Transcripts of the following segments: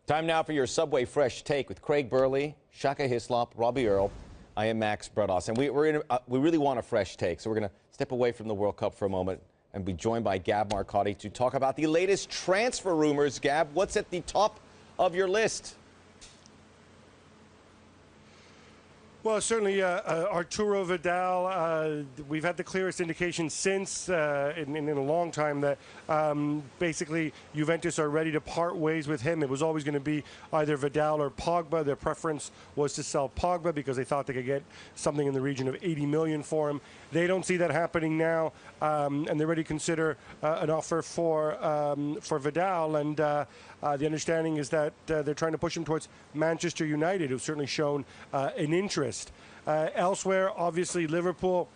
Time now for your Subway Fresh Take with Craig Burley, Shaka Hislop, Robbie Earle. I am Max Bredos, and we really want a fresh take, so we're going to step away from the World Cup for a moment and be joined by Gab Marcotti to talk about the latest transfer rumors. Gab, what's at the top of your list? Well, certainly Arturo Vidal, we've had the clearest indication since in a long time that basically Juventus are ready to part ways with him. It was always going to be either Vidal or Pogba. Their preference was to sell Pogba because they thought they could get something in the region of 80 million for him. They don't see that happening now, and they're ready to consider an offer for Vidal. And the understanding is that they're trying to push him towards Manchester United, who've certainly shown an interest. Elsewhere, obviously, Liverpool.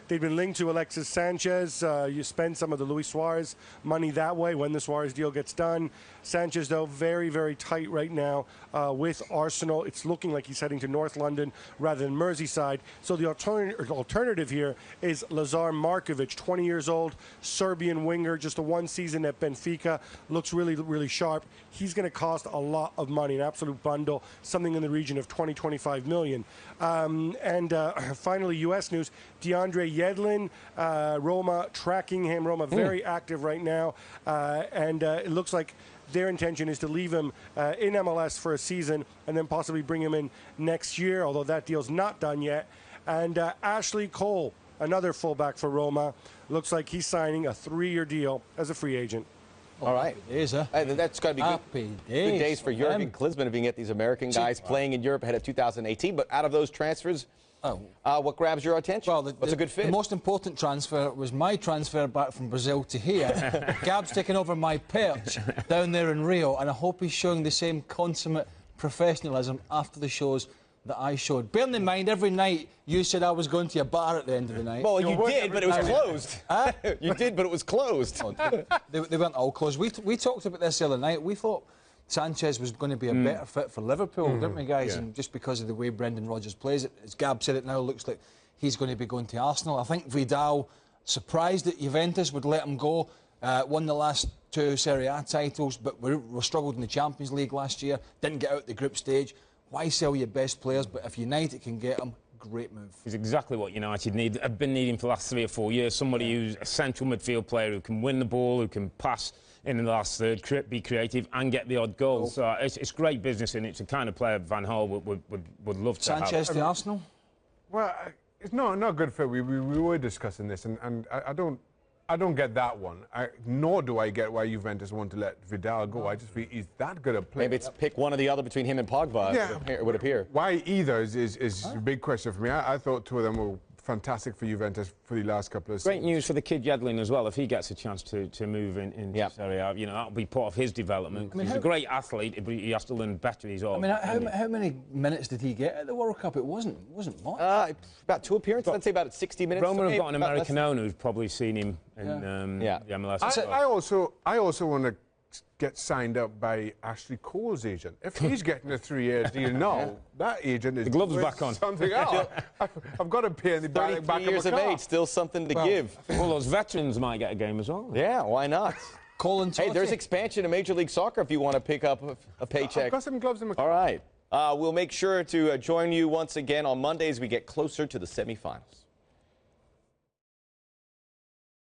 They've been linked to Alexis Sanchez. You spend some of the Luis Suarez money that way when the Suarez deal gets done. Sanchez, though, very, very tight right now with Arsenal. It's looking like he's heading to North London rather than Merseyside. So the alternative here is Lazar Markovic, 20 years old, Serbian winger, just a one season at Benfica. Looks really, really sharp. He's going to cost a lot of money, an absolute bundle, something in the region of 20-25 million. Finally, U.S. news, DeAndre Yedlin, Roma tracking him. Roma very active right now, and it looks like their intention is to leave him in MLS for a season and then possibly bring him in next year, although that deal's not done yet. And Ashley Cole, another fullback for Roma, looks like he's signing a 3-year deal as a free agent. All right. Days, huh? That's got to be good days for Jurgen Klinsmann if he can get these American guys playing in Europe ahead of 2018. But out of those transfers, what grabs your attention? Well, what's a good fit? The most important transfer was my transfer back from Brazil to here. Gab's taken over my perch down there in Rio, and I hope he's showing the same consummate professionalism after the shows that I showed. Bearing in mind, every night you said I was going to a bar at the end of the night. Well, you did, but it was closed. You did, but it was closed. Oh, they weren't all closed. We talked about this the other night. We thought Sanchez was going to be a better fit for Liverpool, didn't we, guys? Yeah. And just because of the way Brendan Rodgers plays it, as Gab said, it now looks like he's going to be going to Arsenal. I think Vidal, surprised that Juventus would let him go, won the last 2 Serie A titles, but we struggled in the Champions League last year, didn't get out the group stage. Why sell your best players? But if United can get them, great move. It's exactly what United need. I've been needing for the last 3 or 4 years. Somebody who's a central midfield player who can win the ball, who can pass in the last third, be creative, and get the odd goal. So it's great business, and it's the kind of player Van Gaal would love to have. Sanchez to Arsenal? Well, it's not good fit. We were discussing this, and I don't get that one. Nor do I get why Juventus want to let Vidal go. I just feel he's that good a player. Maybe it's pick one or the other between him and Pogba. Yeah. It would appear. Why either is a big question for me. I thought 2 of them were fantastic for Juventus for the last couple of seasons. Great news for the kid Yedlin as well. If he gets a chance to move in Serie A, that'll be part of his development. He's a great athlete, but he has to learn better his own. How many minutes did he get at the World Cup? It wasn't much. About 2 appearances. I'd say about 60 minutes. Roma have got an American owner who's probably seen him in the MLS. I also want to get signed up by Ashley Cole's agent. If he's getting a 3-year deal now, that agent is... The gloves back on. Something else. I've got to pay in the back of my car. 33 years of age, still something to give. Well, those veterans might get a game as well. Yeah, why not? Cole and Totti. Hey, there's expansion in Major League Soccer if you want to pick up a paycheck. I've got some gloves in my car. All right. We'll make sure to join you once again on Mondays. We get closer to the semifinals.